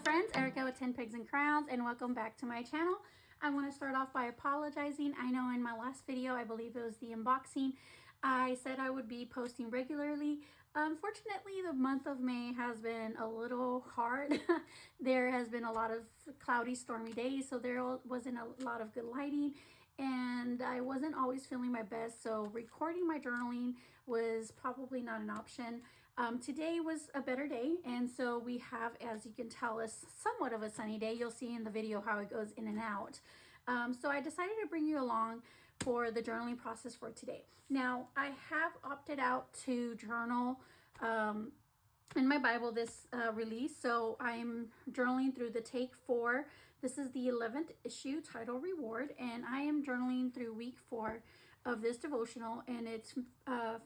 friends, Erica with 10 Pigs and Crowns, and welcome back to my channel. I want to start off by apologizing. I know in my last video, I believe it was the unboxing, I said I would be posting regularly. Unfortunately, the month of May has been a little hard. There has been a lot of cloudy, stormy days, so there wasn't a lot of good lighting, and I wasn't always feeling my best, so recording my journaling was probably not an option. Today was a better day, and so we have, as you can tell, is somewhat of a sunny day. You'll see in the video how it goes in and out. So I decided to bring you along for the journaling process for today. Now, I have opted out to journal in my Bible this release, so I'm journaling through the Take4. This is the 11th issue, titled Reward, and I am journaling through week 4 of this devotional, and it's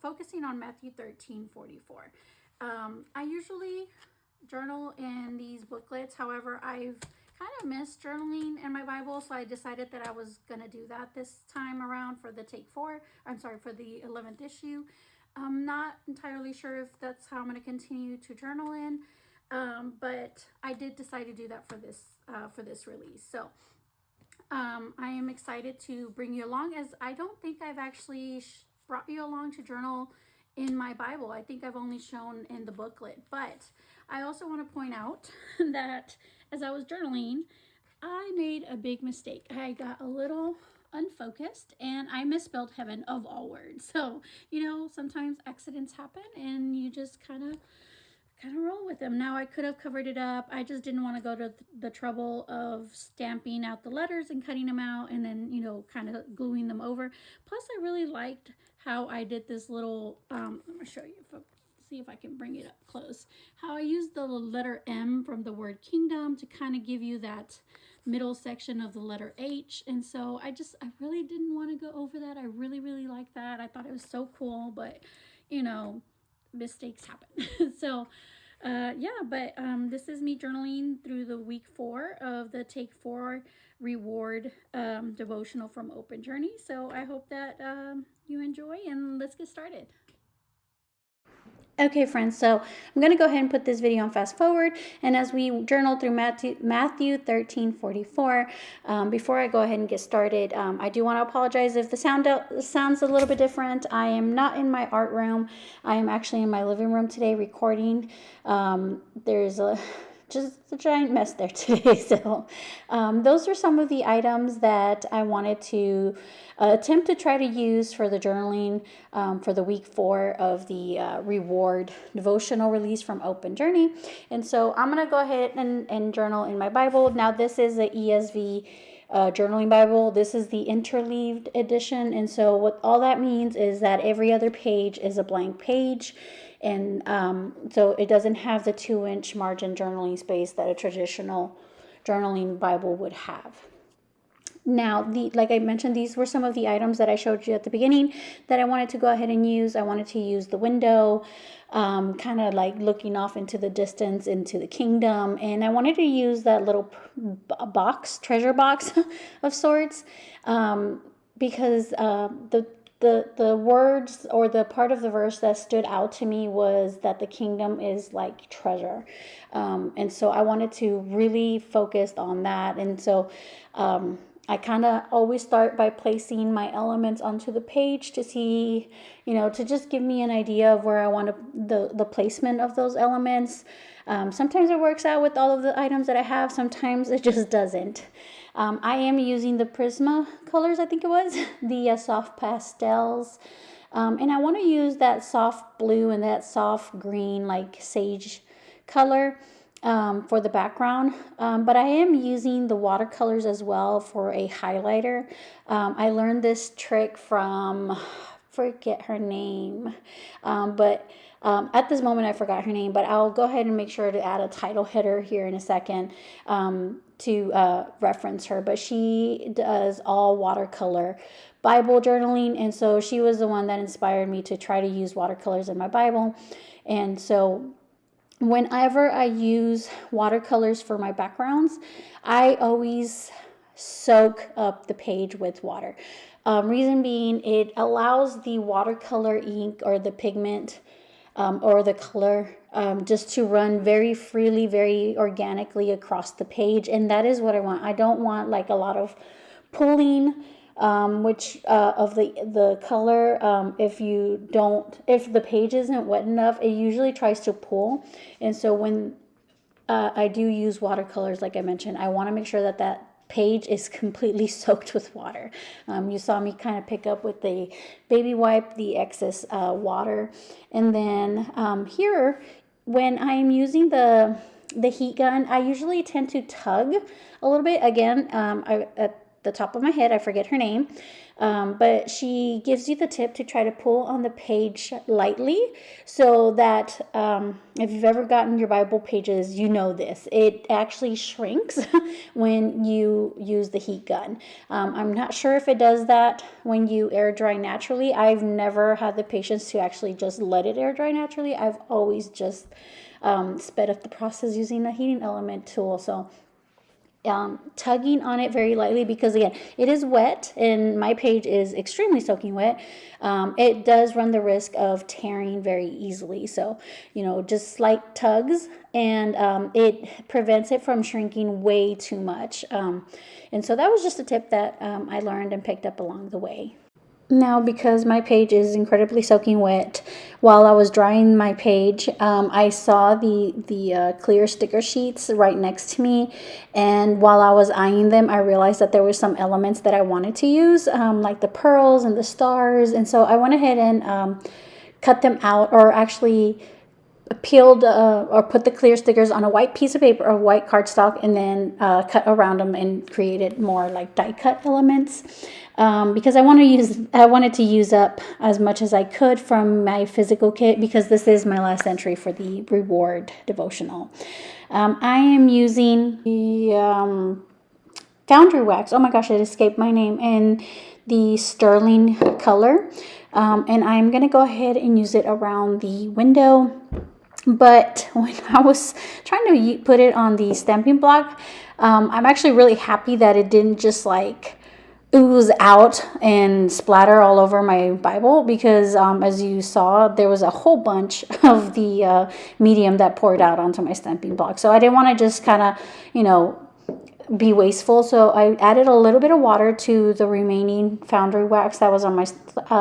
focusing on Matthew 13:44. I usually journal in these booklets. However, I've kind of missed journaling in my Bible, so I decided that I was going to do that this time around for the for the 11th issue. I'm not entirely sure if that's how I'm going to continue to journal in, but I did decide to do that for this release. So I am excited to bring you along, as I don't think I've actually brought you along to journal in my Bible. I think I've only shown in the booklet, but I also want to point out that as I was journaling, I made a big mistake. I got a little unfocused and I misspelled heaven, of all words. So, sometimes accidents happen and you just kind of roll with them. Now, I could have covered it up. I just didn't want to go to the trouble of stamping out the letters and cutting them out and then, kind of gluing them over. Plus, I really liked how I did this little, I'm going to show you, see if I can bring it up close, how I used the letter M from the word kingdom to kind of give you that middle section of the letter H. And so I really didn't want to go over that. I really, really liked that. I thought it was so cool, but, mistakes happen. So this is me journaling through the week 4 of the Take4-Reward devotional from Open Journey. So I hope that you enjoy, and let's get started. Okay, friends, so I'm going to go ahead and put this video on fast forward, and as we journal through Matthew 13:44, before I go ahead and get started, I do want to apologize if the sounds a little bit different. I am not in my art room. I am actually in my living room today recording. There's just a giant mess there today. So those are some of the items that I wanted to attempt to try to use for the journaling for the week 4 of the Reward devotional release from Open Journey. And so I'm going to go ahead and journal in my Bible. Now, this is the ESV journaling Bible. This is the interleaved edition. And so what all that means is that every other page is a blank page. And so it doesn't have the 2-inch margin journaling space that a traditional journaling Bible would have. Now, like I mentioned, these were some of the items that I showed you at the beginning that I wanted to go ahead and use. I wanted to use the window, kind of like looking off into the distance, into the kingdom. And I wanted to use that little treasure box of sorts, because the words or the part of the verse that stood out to me was that the kingdom is like treasure. And so I wanted to really focus on that. And so I kind of always start by placing my elements onto the page to see, to just give me an idea of where I want the placement of those elements. Sometimes it works out with all of the items that I have. Sometimes it just doesn't. I am using the Prisma colors, I think it was, the soft pastels. And I want to use that soft blue and that soft green, like sage color for the background. But I am using the watercolors as well for a highlighter. I learned this trick from, forget her name, but at this moment I forgot her name, but I'll go ahead and make sure to add a title header here in a second to reference her. But she does all watercolor Bible journaling, and so she was the one that inspired me to try to use watercolors in my Bible. And so whenever I use watercolors for my backgrounds, I always soak up the page with water. Reason being, it allows the watercolor ink or the pigment or the color, just to run very freely, very organically across the page. And that is what I want. I don't want like a lot of pulling, which of the color. If the page isn't wet enough, it usually tries to pull. And so when I do use watercolors, like I mentioned, I want to make sure that that page is completely soaked with water. You saw me kind of pick up with the baby wipe the excess water. And then here, when I'm using the heat gun, I usually tend to tug a little bit. Again, at the top of my head, I forget her name, but she gives you the tip to try to pull on the page lightly, so that if you've ever gotten your Bible pages, you know this. It actually shrinks when you use the heat gun. I'm not sure if it does that when you air dry naturally. I've never had the patience to actually just let it air dry naturally. I've always just sped up the process using the heating element tool. So tugging on it very lightly, because again, it is wet and my page is extremely soaking wet. It does run the risk of tearing very easily. So, just slight tugs, and it prevents it from shrinking way too much. And so that was just a tip that I learned and picked up along the way. Now, because my page is incredibly soaking wet, while I was drying my page, I saw the clear sticker sheets right next to me, and while I was eyeing them, I realized that there were some elements that I wanted to use, like the pearls and the stars, and so I went ahead and cut them out, or actually peeled or put the clear stickers on a white piece of paper or white cardstock, and then cut around them and created more like die cut elements, because I wanted to use up as much as I could from my physical kit, because this is my last entry for the reward devotional. I am using the foundry wax. Oh my gosh, it escaped my name. And the sterling color, and I'm gonna go ahead and use it around the window. But when I was trying to put it on the stamping block, I'm actually really happy that it didn't just like ooze out and splatter all over my Bible, because as you saw, there was a whole bunch of the medium that poured out onto my stamping block. So I didn't want to just kind of, be wasteful. So I added a little bit of water to the remaining foundry wax that was on my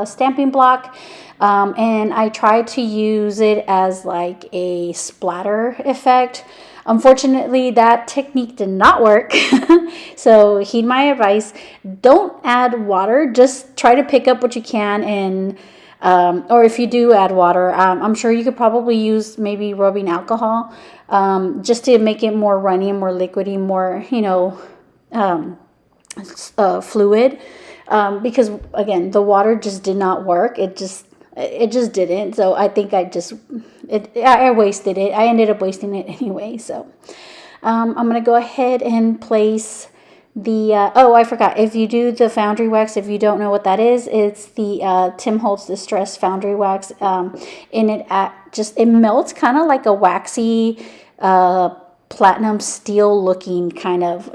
stamping block. And I tried to use it as like a splatter effect. Unfortunately, that technique did not work. So heed my advice. Don't add water. Just try to pick up what you can, and or if you do add water, I'm sure you could probably use maybe rubbing alcohol, just to make it more runny, more liquidy, more, fluid, because again, the water just did not work. It just didn't. So I think I wasted it. I ended up wasting it anyway. So I'm going to go ahead and place the I forgot, if you do the foundry wax, if you don't know what that is, it's the Tim Holtz Distress foundry wax, and it melts kind of like a waxy platinum steel looking kind of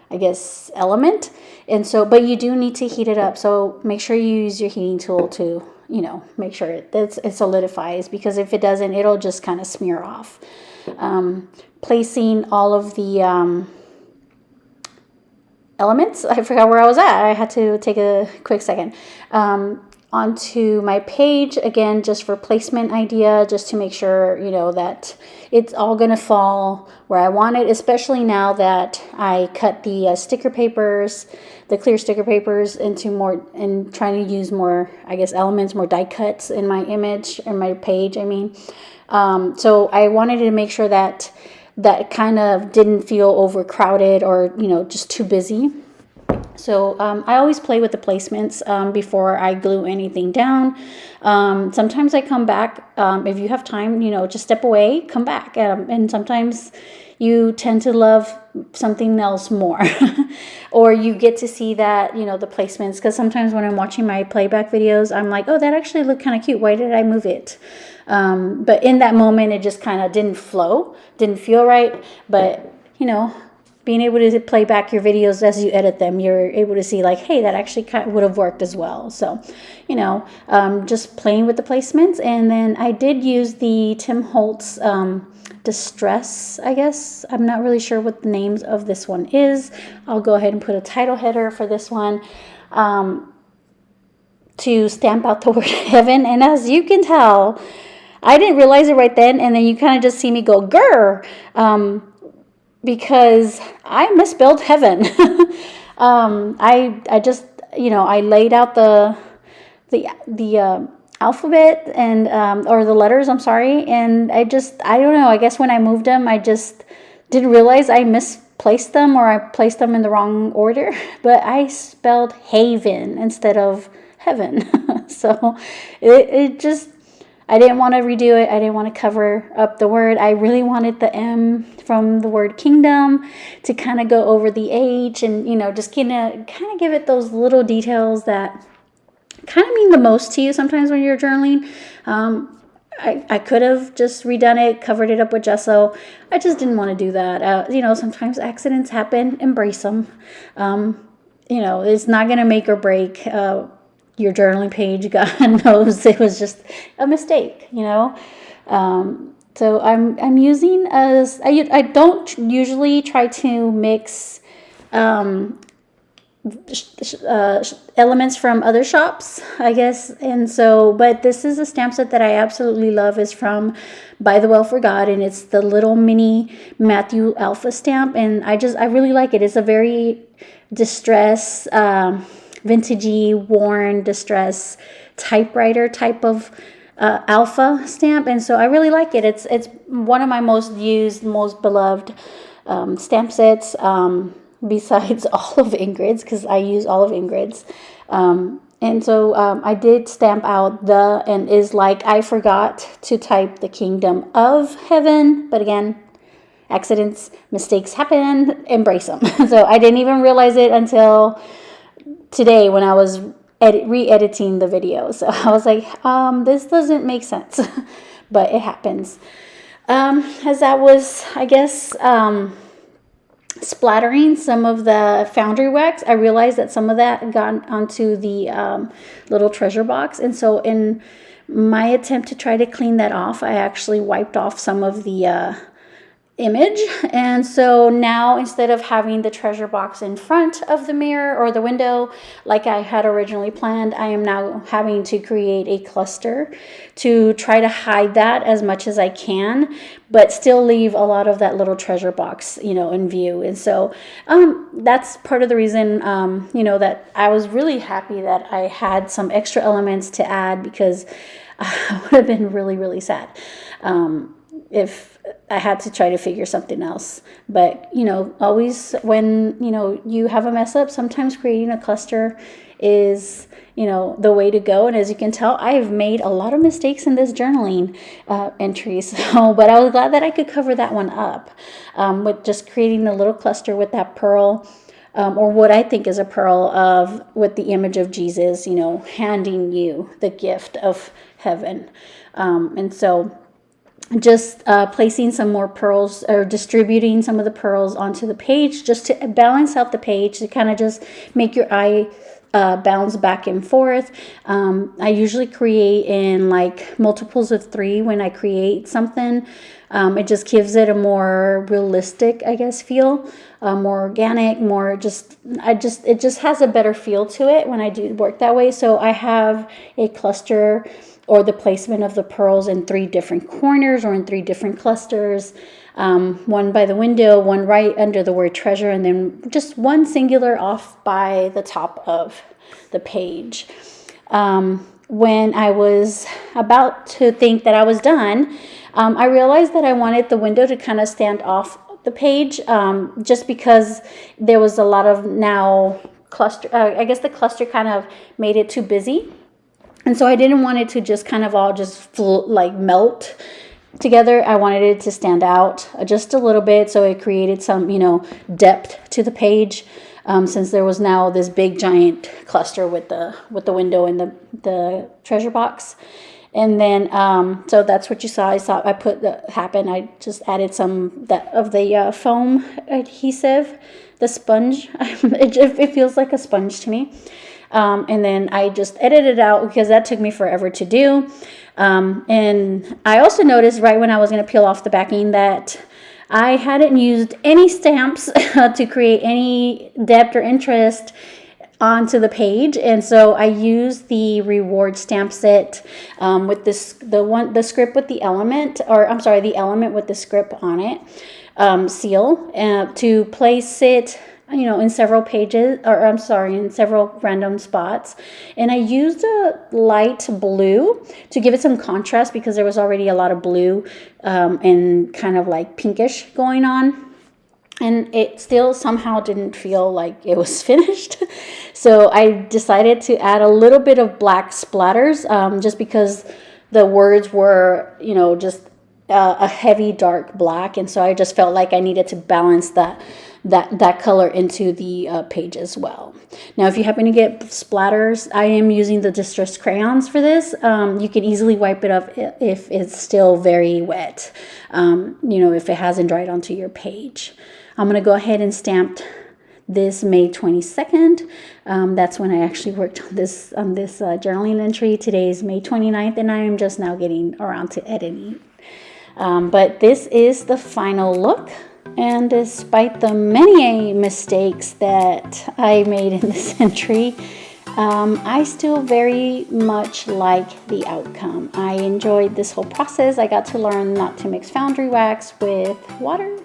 I guess element. And so, but you do need to heat it up, so make sure you use your heating tool to make sure it solidifies, because if it doesn't, it'll just kind of smear off. Placing all of the elements, I forgot where I was at. I had to take a quick second. Onto my page, again, just for placement idea, just to make sure, that it's all going to fall where I want it, especially now that I cut the sticker papers, the clear sticker papers, into more, and trying to use more, I guess, elements, more die cuts in my image, in my page, I mean. So I wanted to make sure that kind of didn't feel overcrowded or, just too busy. So I always play with the placements before I glue anything down. Sometimes I come back. If you have time, just step away, come back. And sometimes you tend to love something else more. Or you get to see that, the placements. Because sometimes when I'm watching my playback videos, I'm like, oh, that actually looked kind of cute. Why did I move it? But in that moment, it just kind of didn't flow, didn't feel right. But, being able to play back your videos as you edit them, you're able to see like, hey, that actually kind of would have worked as well. So, just playing with the placements. And then I did use the Tim Holtz Distress, I guess. I'm not really sure what the names of this one is. I'll go ahead and put a title header for this one to stamp out the word heaven. And as you can tell, I didn't realize it right then, and then you kind of just see me go grr, because I misspelled heaven. I just, I laid out the alphabet and or the letters, I'm sorry, and I don't know, I guess when I moved them, I just didn't realize I misplaced them, or I placed them in the wrong order, but I spelled haven instead of heaven. So it just, I didn't want to redo it. I didn't want to cover up the word. I really wanted the M from the word kingdom to kind of go over the H, and just kind of give it those little details that kind of mean the most to you sometimes when you're journaling. I could have just redone it, covered it up with gesso. I just didn't want to do that. Sometimes accidents happen. Embrace them. It's not going to make or break your journaling page. God knows it was just a mistake, So I'm using I don't usually try to mix elements from other shops, I guess. And so, but this is a stamp set that I absolutely love. Is from By the Well for God, and it's the little mini Matthew Alpha stamp, and I really like it. It's a very distress, vintagey, worn distress typewriter type of alpha stamp, and so I really like it. It's one of my most used, most beloved stamp sets, besides Olive Ingrid's, because I use Olive Ingrid's. And so I did stamp out the and is like, I forgot to type the kingdom of heaven, but again, accidents, mistakes happen, embrace them. So I didn't even realize it until today when I was re-editing the video. So I was like, this doesn't make sense, but it happens. As I was, I guess, splattering some of the foundry wax, I realized that some of that got onto the little treasure box. And so in my attempt to try to clean that off, I actually wiped off some of the image. And so now, instead of having the treasure box in front of the mirror or the window like I had originally planned, I am now having to create a cluster to try to hide that as much as I can, but still leave a lot of that little treasure box, in view. And so that's part of the reason, that I was really happy that I had some extra elements to add, because I would have been really, really sad if I had to try to figure something else. But, always when, you have a mess up, sometimes creating a cluster is, the way to go. And as you can tell, I've made a lot of mistakes in this journaling entry. So, but I was glad that I could cover that one up with just creating a little cluster with that pearl, or what I think is a pearl with the image of Jesus, handing you the gift of heaven. And so just placing some more pearls, or distributing some of the pearls onto the page, just to balance out the page, to kind of just make your eye bounce back and forth. I usually create in like multiples of 3 when I create something. It just gives it a more realistic, I guess, feel, more organic, it just has a better feel to it when I do work that way. So I have a cluster, or the placement of the pearls, in 3 different corners, or in 3 different clusters. One by the window, one right under the word treasure, and then just one singular off by the top of the page. When I was about to think that I was done, I realized that I wanted the window to kind of stand off the page, just because there was a lot of now cluster. I guess the cluster kind of made it too busy. And so I didn't want it to just kind of all just melt together. I wanted it to stand out just a little bit, so it created some, depth to the page, since there was now this big giant cluster with the window and the treasure box. And then, so that's what you saw. I put the happen. I just added some of the foam adhesive, the sponge. It feels like a sponge to me. And then I just edited it out because that took me forever to do. And I also noticed right when I was going to peel off the backing that I hadn't used any stamps to create any depth or interest onto the page, and so I used the reward stamp set with the script with the element, or I'm sorry, the element with the script on it, seal, to place it, you know, in several pages, or I'm sorry, in several random spots. And I used a light blue to give it some contrast because there was already a lot of blue and kind of like pinkish going on. And it still somehow didn't feel like it was finished. So I decided to add a little bit of black splatters just because the words were, you know, just a heavy dark black. And so I just felt like I needed to balance that color into the page as well. Now, if you happen to get splatters, I am using the distressed crayons for this. You can easily wipe it up if it's still very wet, you know, if it hasn't dried onto your page. I'm going to go ahead and stamp this May 22nd. That's when I actually worked on this journaling entry. Today is May 29th, and I am just now getting around to editing. But this is the final look. And despite the many mistakes that I made in this entry, I still very much like the outcome. I enjoyed this whole process. I got to learn not to mix foundry wax with water,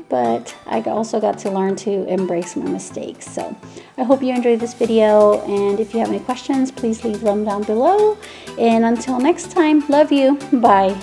but I also got to learn to embrace my mistakes. So I hope you enjoyed this video, and if you have any questions, please leave them down below. And until next time, love you. Bye.